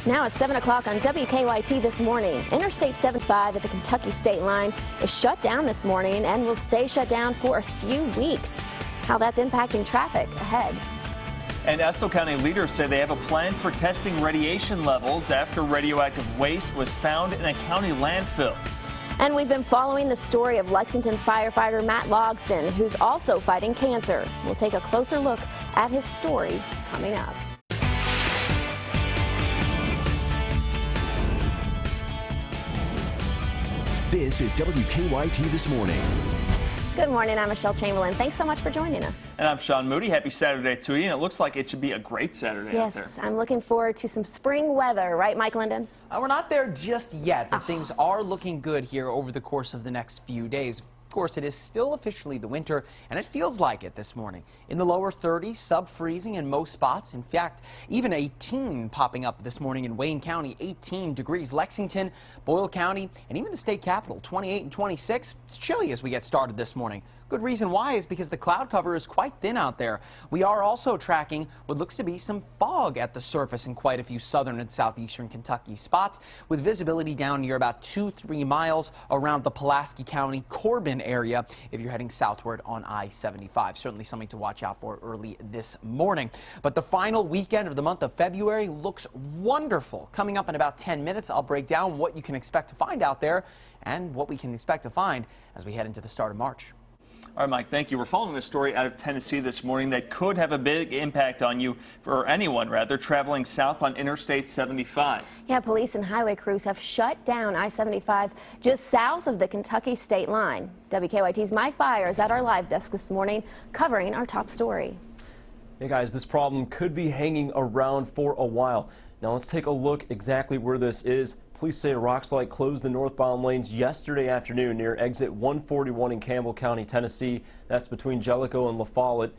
Now at 7 o'clock on WKYT this morning, Interstate 75 at the Kentucky state line is shut down this morning and will stay shut down for a few weeks. How that's impacting traffic ahead. And Estill County leaders say they have a plan for testing radiation levels after radioactive waste was found in a county landfill. And we've been following the story of Lexington firefighter Matt Logston, who's also fighting cancer. We'll take a closer look at his story coming up. This is WKYT This Morning. Good morning, I'm Michelle Chamberlain. Thanks so much for joining us. And I'm Sean Moody. Happy Saturday to you. And it looks like it should be a great Saturday out there. Yes, I'm looking forward to some spring weather, right, Mike Linden? We're not there just yet, but things are looking good here over the course of the next few days. Of course, it is still officially the winter, and it feels like it this morning. In the lower 30s, sub-freezing in most spots. In fact, even 18 popping up this morning in Wayne County, 18 degrees. Lexington, Boyle County, and even the state capital, 28 and 26. It's chilly as we get started this morning. Good reason why is because the cloud cover is quite thin out there. We are also tracking what looks to be some fog at the surface in quite a few southern and southeastern Kentucky spots, with visibility down near about 2-3 miles around the Pulaski County Corbin area if you're heading southward on I-75. Certainly something to watch out for early this morning. But the final weekend of the month of February looks wonderful. Coming up in about 10 minutes, I'll break down what you can expect to find out there and what we can expect to find as we head into the start of March. All right, Mike, thank you. We're following a story out of Tennessee this morning that could have a big impact on you, or anyone rather, traveling south on Interstate 75. Yeah, police and highway crews have shut down I-75 just south of the Kentucky state line. WKYT's Mike Byer is at our live desk this morning covering our top story. Hey guys, this problem could be hanging around for a while. Now let's take a look exactly where this is. Police say a rock slide closed the northbound lanes yesterday afternoon near exit 141 in Campbell County, Tennessee. That's between Jellicoe and La Follette.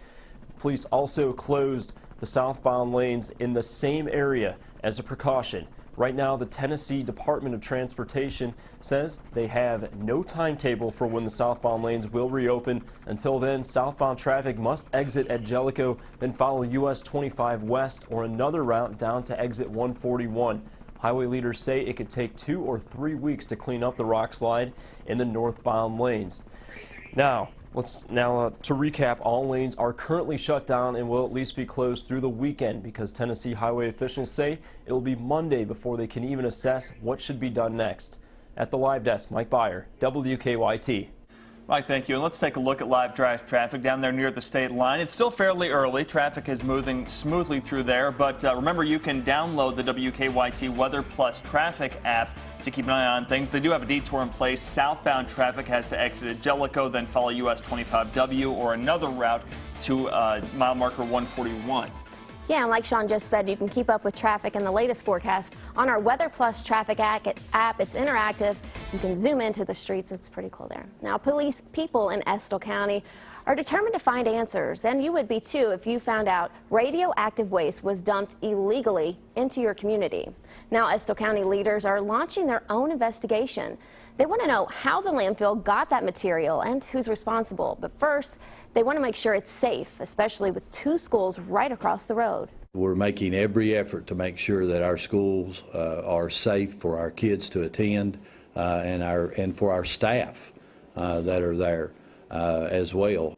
Police also closed the southbound lanes in the same area as a precaution. Right now, the Tennessee Department of Transportation says they have no timetable for when the southbound lanes will reopen. Until then, southbound traffic must exit at Jellicoe, then follow US 25 west or another route down to exit 141. Highway leaders say it could take 2 or 3 weeks to clean up the rock slide in the northbound lanes. Now, to recap, all lanes are currently shut down and will at least be closed through the weekend because Tennessee highway officials say it will be Monday before they can even assess what should be done next. At the live desk, Mike Byer, WKYT. Mike, thank you. And let's take a look at live drive traffic down there near the state line. It's still fairly early. Traffic is moving smoothly through there. But remember, you can download the WKYT Weather Plus traffic app to keep an eye on things. They do have a detour in place. Southbound traffic has to exit at Jellicoe, then follow US 25W or another route to mile marker 141. Yeah, and like Sean just said, you can keep up with traffic and the latest forecast on our Weather Plus traffic app. It's interactive. You can zoom into the streets. It's pretty cool there. Now, people in Estill County are determined to find answers, and you would be too if you found out radioactive waste was dumped illegally into your community. Now, Estill County leaders are launching their own investigation. They want to know how the landfill got that material and who's responsible. But first, they want to make sure it's safe, especially with 2 schools right across the road. We're making every effort to make sure that our schools are safe for our kids to attend and for our staff that are there as well.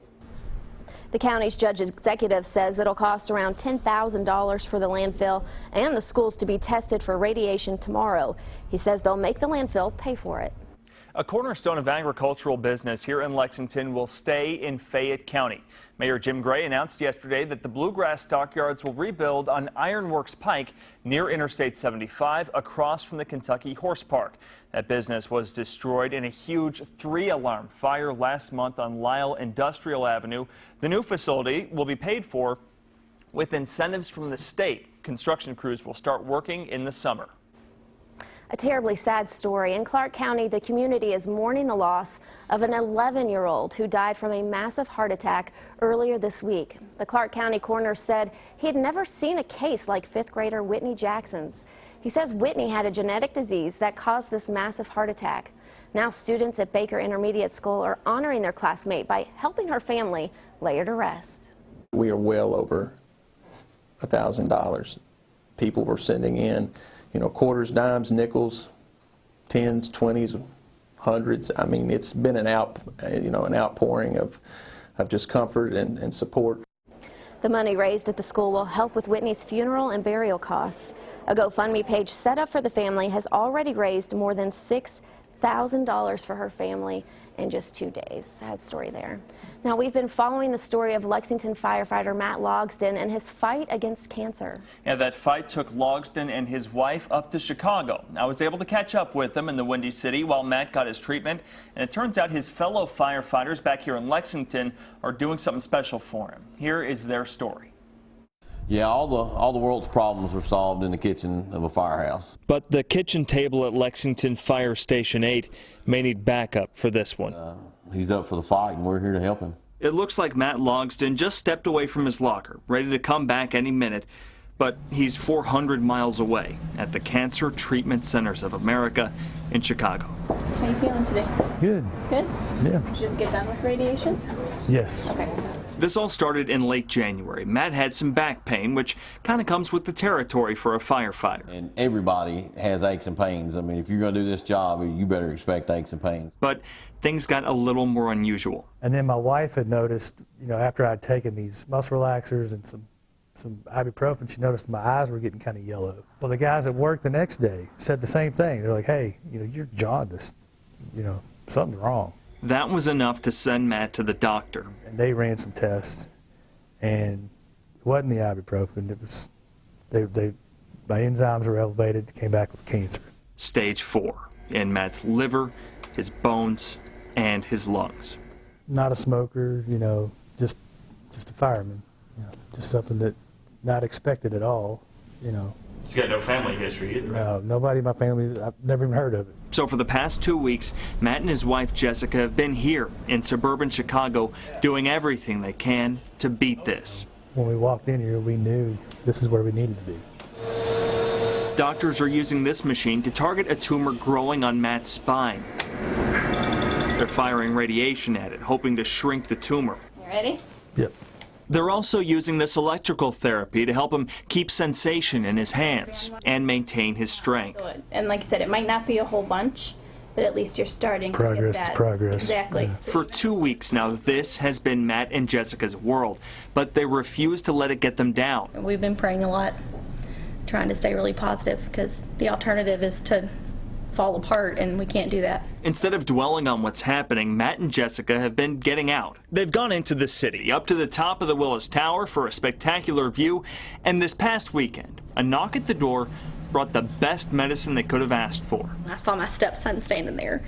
The county's judge executive says it'll cost around $10,000 for the landfill and the schools to be tested for radiation tomorrow. He says they'll make the landfill pay for it. A cornerstone of agricultural business here in Lexington will stay in Fayette County. Mayor Jim Gray announced yesterday that the Bluegrass Stockyards will rebuild on Ironworks Pike near Interstate 75 across from the Kentucky Horse Park. That business was destroyed in a huge 3-alarm fire last month on Lyle Industrial Avenue. The new facility will be paid for with incentives from the state. Construction crews will start working in the summer. A terribly sad story. In Clark County, the community is mourning the loss of an 11-year-old who died from a massive heart attack earlier this week. The Clark County coroner said he had never seen a case like 5th grader Whitney Jackson's. He says Whitney had a genetic disease that caused this massive heart attack. Now students at Baker Intermediate School are honoring their classmate by helping her family lay her to rest. We are well over $1,000. People were sending in quarters, dimes, nickels, tens, 20s, hundreds. I mean, it's been an outpouring of just comfort and support. The money raised at the school will help with Whitney's funeral and burial costs. A GoFundMe page set up for the family has already raised more than $6,000 for her family in just 2 days. Sad story there. Now, we've been following the story of Lexington firefighter Matt Logsdon and his fight against cancer. Yeah, that fight took Logsdon and his wife up to Chicago. I was able to catch up with them in the Windy City while Matt got his treatment, and it turns out his fellow firefighters back here in Lexington are doing something special for him. Here is their story. Yeah, all the world's problems are solved in the kitchen of a firehouse. But the kitchen table at Lexington Fire Station 8 may need backup for this one. He's up for the fight, and we're here to help him. It looks like Matt Logsdon just stepped away from his locker, ready to come back any minute. But he's 400 miles away at the Cancer Treatment Centers of America in Chicago. How you feeling today? Good. Good? Yeah. Did you just get done with radiation? Yes. Okay. This all started in late January. Matt had some back pain, which kind of comes with the territory for a firefighter. And everybody has aches and pains. I mean, if you're going to do this job, you better expect aches and pains. But things got a little more unusual. And then my wife had noticed, after I'd taken these muscle relaxers and some ibuprofen, she noticed my eyes were getting kind of yellow. Well, the guys at work the next day said the same thing. They're like, hey, you're jaundiced. Something's wrong. That was enough to send Matt to the doctor. And they ran some tests, and it wasn't the ibuprofen. It was, my enzymes were elevated, came back with cancer. Stage 4 in Matt's liver, his bones, and his lungs. Not a smoker, just a fireman. Just something that not expected at all, He's got no family history either, right? No, nobody in my family, I've never even heard of it. So for the past 2 weeks, Matt and his wife Jessica have been here in suburban Chicago doing everything they can to beat this. When we walked in here, we knew this is where we needed to be. Doctors are using this machine to target a tumor growing on Matt's spine. They're firing radiation at it, hoping to shrink the tumor. You ready? Yep. They're also using this electrical therapy to help him keep sensation in his hands and maintain his strength. Good. And like I said, it might not be a whole bunch, but at least you're starting to Progress get that. is progress. Exactly. Yeah. So For 2 weeks now, this has been Matt and Jessica's world, but they refuse to let it get them down. we've been praying a lot, trying to stay really positive, because the alternative is to fall apart, and we can't do that. Instead of dwelling on what's happening, Matt and Jessica have been getting out. They've gone into the city, up to the top of the Willis Tower for a spectacular view, and this past weekend, a knock at the door brought the best medicine they could have asked for. I saw my stepson standing there,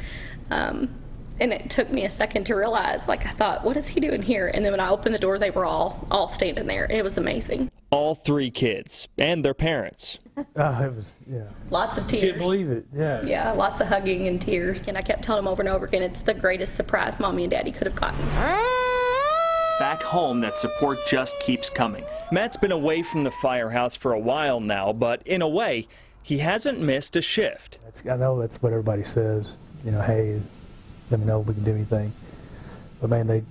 and it took me a second to realize, I thought, what is he doing here? And then when I opened the door, they were all standing there. It was amazing. All 3 kids and their parents. It was, Lots of tears. Can't believe it, yeah. Yeah, lots of hugging and tears. And I kept telling them over and over again, it's the greatest surprise Mommy and Daddy could have gotten. Back home, that support just keeps coming. Matt's been away from the firehouse for a while now, but in a way, he hasn't missed a shift. I know that's what everybody says, hey, let me know if we can do anything. But man, they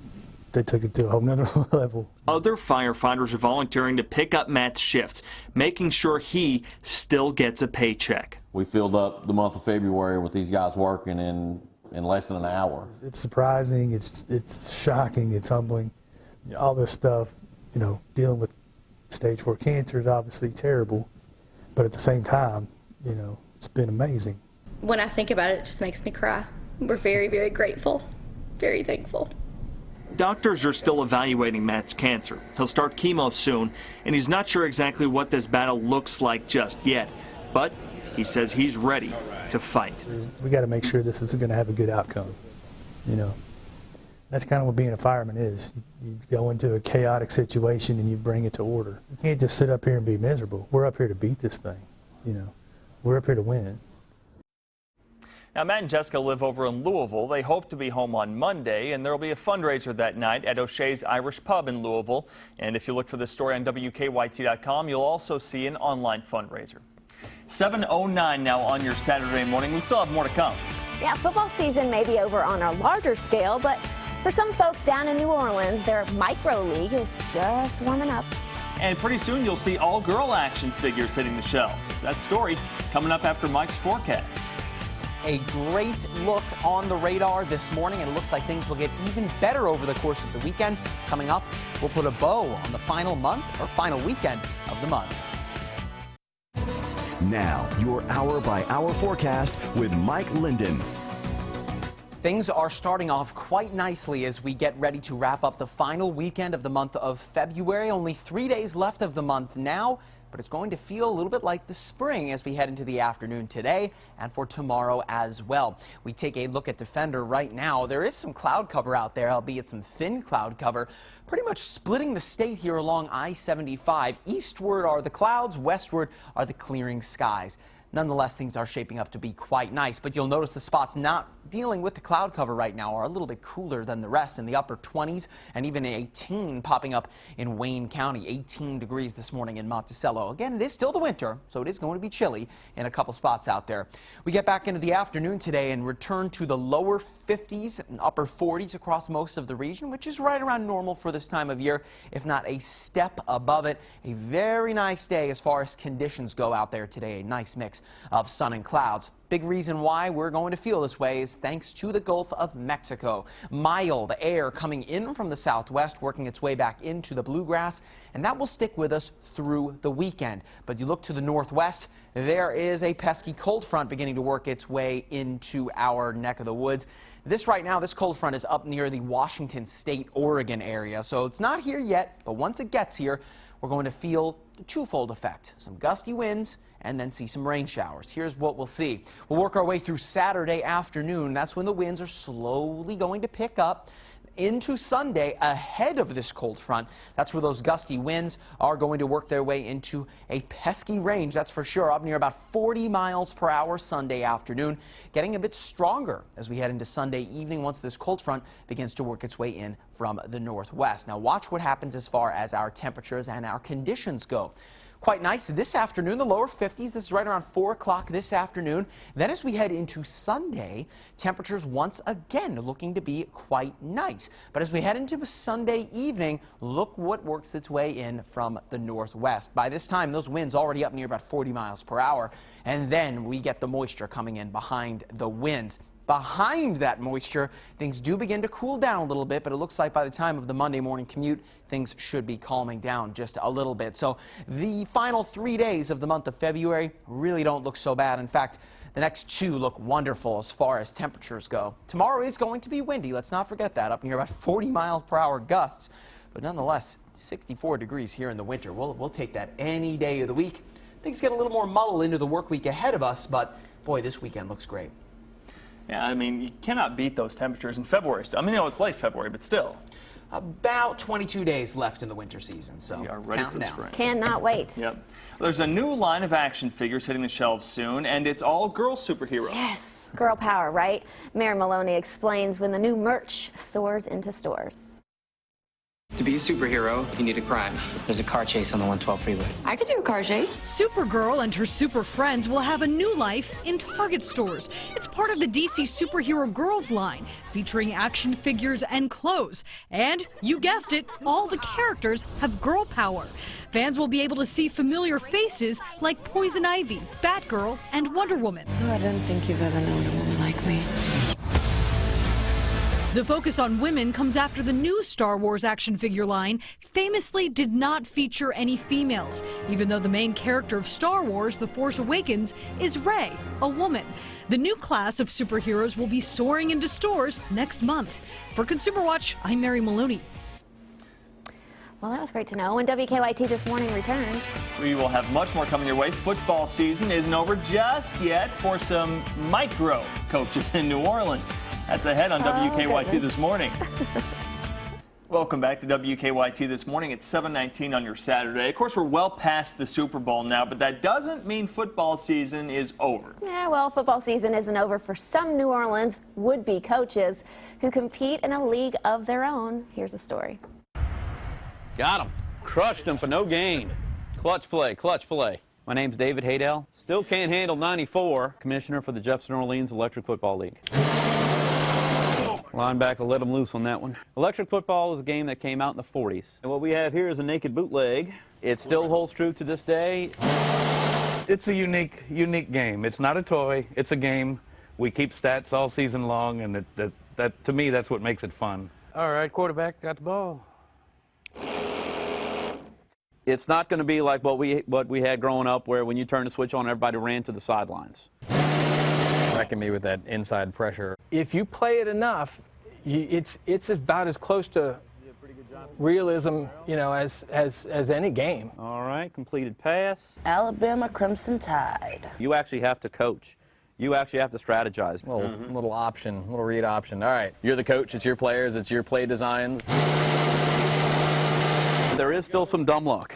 took it to a whole nother level. Other firefighters are volunteering to pick up Matt's shifts, making sure he still gets a paycheck. We filled up the month of February with these guys working in less than an hour. It's surprising, it's shocking, it's humbling. All this stuff, dealing with stage 4 cancer is obviously terrible, but at the same time, it's been amazing. When I think about it, it just makes me cry. We're very, very grateful, very thankful. Doctors are still evaluating Matt's cancer. He'll start chemo soon, and he's not sure exactly what this battle looks like just yet. But he says he's ready to fight. We got to make sure this is going to have a good outcome. That's kind of what being a fireman is. You go into a chaotic situation and you bring it to order. You can't just sit up here and be miserable. We're up here to beat this thing. We're up here to win. Now, Matt and Jessica live over in Louisville. They hope to be home on Monday, and there will be a fundraiser that night at O'Shea's Irish Pub in Louisville. And if you look for this story on WKYT.com, you'll also see an online fundraiser. 7:09 now on your Saturday morning. We still have more to come. Yeah, football season may be over on a larger scale, but for some folks down in New Orleans, their micro league is just warming up. And pretty soon you'll see all-girl action figures hitting the shelves. That story coming up after Mike's forecast. A great look on the radar this morning, and it looks like things will get even better over the course of the weekend. Coming up, we'll put a bow on the final weekend of the month. Now, your hour-by-hour forecast with Mike Linden. Things are starting off quite nicely as we get ready to wrap up the final weekend of the month of February. Only 3 days left of the month now, but it's going to feel a little bit like the spring as we head into the afternoon today and for tomorrow as well. We take a look at Defender right now. There is some cloud cover out there, albeit some thin cloud cover, pretty much splitting the state here along I-75. Eastward are the clouds, westward are the clearing skies. Nonetheless, things are shaping up to be quite nice, but you'll notice the spots not dealing with the cloud cover right now are a little bit cooler than the rest, in the upper 20s and even 18 popping up in Wayne County. 18 degrees this morning in Monticello. Again, it is still the winter, so it is going to be chilly in a couple spots out there. We get back into the afternoon today and return to the lower 50s and upper 40s across most of the region, which is right around normal for this time of year, if not a step above it. A very nice day as far as conditions go out there today. A nice mix of sun and clouds. Big reason why we're going to feel this way is thanks to the Gulf of Mexico. Mild air coming in from the southwest, working its way back into the bluegrass, and that will stick with us through the weekend. But you look to the northwest, there is a pesky cold front beginning to work its way into our neck of the woods. This right now, this cold front is up near the Washington State, Oregon area, so it's not here yet, but once it gets here, we're going to feel the twofold effect. Some gusty winds and then see some rain showers. Here's what we'll see. We'll work our way through Saturday afternoon. That's when the winds are slowly going to pick up into Sunday ahead of this cold front. That's where those gusty winds are going to work their way into a pesky range, that's for sure, up near about 40 miles per hour Sunday afternoon, getting a bit stronger as we head into Sunday evening once this cold front begins to work its way in from the northwest. Now watch what happens as far as our temperatures and our conditions go. Quite nice this afternoon, the lower 50s. This is right around 4 o'clock this afternoon. Then as we head into Sunday, temperatures once again looking to be quite nice. But as we head into Sunday evening, look what works its way in from the northwest. By this time, those winds already up near about 40 miles per hour. And then we get the moisture coming in behind the winds. Behind that moisture, things do begin to cool down a little bit, but it looks like by the time of the Monday morning commute, things should be calming down just a little bit. So the final 3 days of the month of February really don't look so bad. In fact, the next 2 look wonderful as far as temperatures go. Tomorrow is going to be windy. Let's not forget that, up near about 40 mile per hour gusts. But nonetheless, 64 degrees here in the winter. We'll take that any day of the week. Things get a little more muddle into the work week ahead of us, but boy, this weekend looks great. Yeah, I mean, you cannot beat those temperatures in February. I mean, it's late February, but still. About 22 days left in the winter season, so we are ready for the down. spring. Cannot wait. Yep. There's a new line of action figures hitting the shelves soon, and it's all girl superheroes. Yes, girl power, right? Mayor Maloney explains when the new merch soars into stores. To be a superhero, you need a crime. There's a car chase on the 112 freeway. I could do a car chase. Supergirl and her super friends will have a new life in Target stores. It's part of the DC Superhero Girls line, featuring action figures and clothes. And, you guessed it, all the characters have girl power. Fans will be able to see familiar faces like Poison Ivy, Batgirl, and Wonder Woman. Oh, I don't think you've ever known a woman like me. The focus on women comes after the new Star Wars action figure line famously did not feature any females, even though the main character of Star Wars, The Force Awakens, is Rey, a woman. The new class of superheroes will be soaring into stores next month. For Consumer Watch, I'm Mary Maloney. Well, that was great to know. When WKYT This Morning returns, we will have much more coming your way. Football season isn't over just yet for some micro coaches in New Orleans. That's ahead on WKYT This Morning. Welcome back to WKYT This Morning. It's 7:19 on your Saturday. Of course, we're well past the Super Bowl now, but that doesn't mean football season is over. Yeah, well, football season isn't over for some New Orleans would-be coaches who compete in a league of their own. Here's a story. Got him. Crushed him for no gain. Clutch play, clutch play. My name's David Haydell. Still can't handle 94. Commissioner for the Jefferson Orleans Electric Football League. Linebacker let him loose on that one. Electric football is a game that came out in the 40s. And what we have here is a naked bootleg. It still holds true to this day. It's a unique game. It's not a toy. It's a game. We keep stats all season long, and that to me, that's what makes it fun. All right, quarterback got the ball. It's not going to be like what we had growing up, where when you turn the switch on, everybody ran to the sidelines. Wrecking me with that inside pressure. If you play it enough, it's about as close to realism, you know, as any game. All right, completed pass. Alabama Crimson Tide. You actually have to coach. You actually have to strategize. Little option, little read option. All right, you're the coach, it's your players, it's your play designs. There is still some dumb luck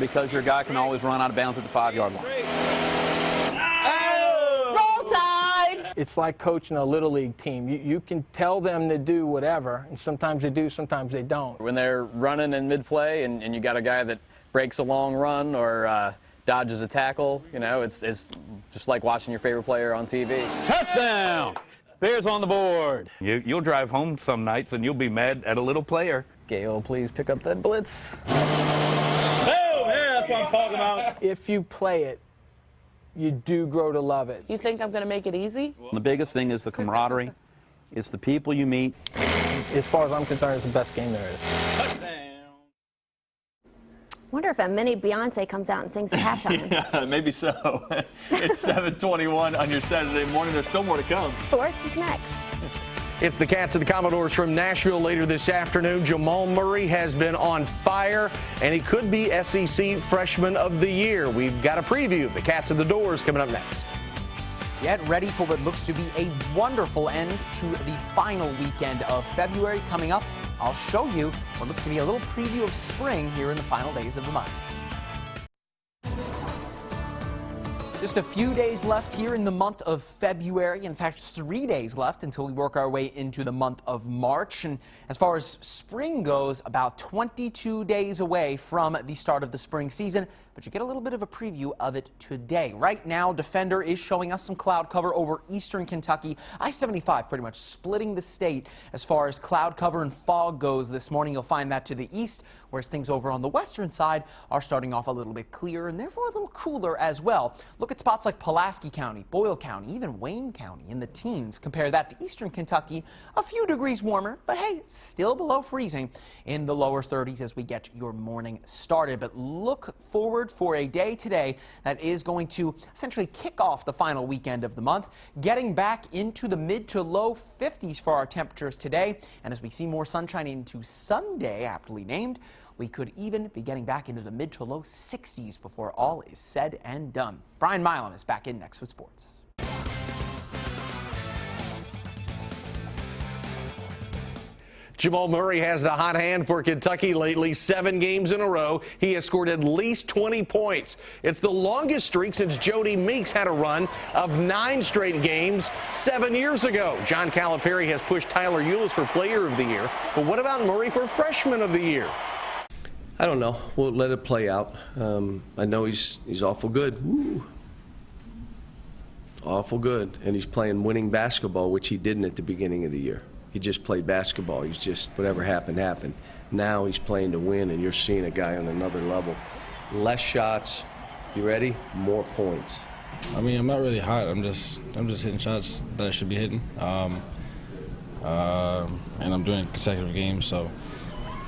because your guy can always run out of bounds at the 5-yard line. Roll Tide! It's like coaching a Little League team. You can tell them to do whatever, and sometimes they do, sometimes they don't. When they're running in mid-play and you got a guy that breaks a long run or dodges a tackle, you know, it's just like watching your favorite player on TV. Touchdown! Bears on the board. You'll drive home some nights and you'll be mad at a little player. Gale, please pick up that blitz. Oh, yeah, that's what I'm talking about. If you play it, you do grow to love it. You think I'm going to make it easy? The biggest thing is the camaraderie. It's the people you meet. As far as I'm concerned, it's the best game there is. Wonder if a mini Beyonce comes out and sings at halftime. Yeah, maybe so. It's 7:21 on your Saturday morning. There's still more to come. Sports is next. It's the Cats and the Commodores from Nashville later this afternoon. Jamal Murray has been on fire, and he could be SEC Freshman of the Year. We've got a preview of the Cats and the Doors coming up next. Get ready for what looks to be a wonderful end to the final weekend of February coming up. I'll show you what looks to be a little preview of spring here in the final days of the month. Just a few days left here in the month of February. In fact, 3 days left until we work our way into the month of March. And as far as spring goes, about 22 days away from the start of the spring season. But you get a little bit of a preview of it today. Right now, Defender is showing us some cloud cover over eastern Kentucky. I-75 pretty much splitting the state as far as cloud cover and fog goes this morning. You'll find that to the east, whereas things over on the western side are starting off a little bit clearer and therefore a little cooler as well. Look at spots like Pulaski County, Boyle County, even Wayne County in the teens. Compare that to eastern Kentucky, a few degrees warmer, but hey, still below freezing in the lower 30s as we get your morning started. But look forward for a day today that is going to essentially kick off the final weekend of the month, getting back into the mid to low 50s for our temperatures today. And as we see more sunshine into Sunday, aptly named, we could even be getting back into the mid to low 60s before all is said and done. Brian Milan is back in next with sports. Jamal Murray has the hot hand for Kentucky lately, 7 games in a row. He has scored at least 20 points. It's the longest streak since Jody Meeks had a run of 9 straight games 7 years ago. John Calipari has pushed Tyler Eulis for Player of the Year. But what about Murray for Freshman of the Year? I don't know. We'll let it play out. I know he's awful good. Woo. Awful good. And he's playing winning basketball, which he didn't at the beginning of the year. He just played basketball. He's just, whatever happened, happened. Now he's playing to win, and you're seeing a guy on another level. Less shots. You ready? More points. I mean, I'm not really hot. I'm just hitting shots that I should be hitting. And I'm doing consecutive games, so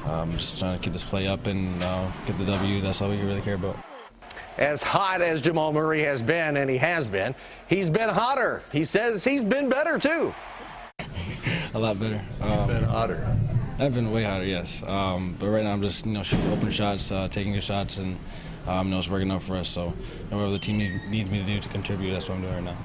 I'm just trying to keep this play up and get the W. That's all we really care about. As hot as Jamal Murray has been, and he has been, he's been hotter. He says he's been better, too. A lot better. Been hotter. I've been way hotter, yes. But right now I'm just, shooting open shots, taking good shots, and it's working out for us. So whatever the team needs me to do to contribute, that's what I'm doing right now.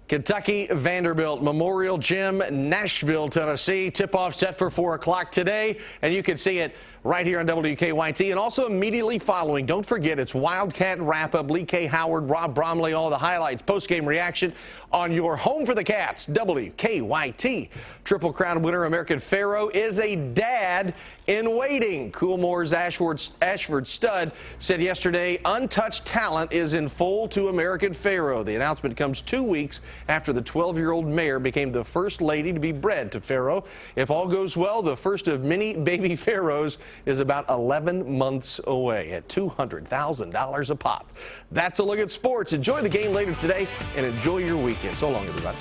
Kentucky, Vanderbilt, Memorial Gym, Nashville, Tennessee. Tip-off set for 4 o'clock today, and you can see it right here on WKYT. And also immediately following, don't forget, it's Wildcat Wrap-Up. Lee K. Howard, Rob Bromley, all the highlights, post-game reaction on your home for the Cats, WKYT. Triple Crown winner American Pharoah is a dad in waiting. Coolmore's Ashford Stud said yesterday untouched talent is in full to American Pharoah. The announcement comes 2 weeks after the 12-year-old mare became the first lady to be bred to Pharoah. If all goes well, the first of many baby Pharaohs is about 11 months away at $200,000 a pop. That's a look at sports. Enjoy the game later today and enjoy your weekend. So long, everybody.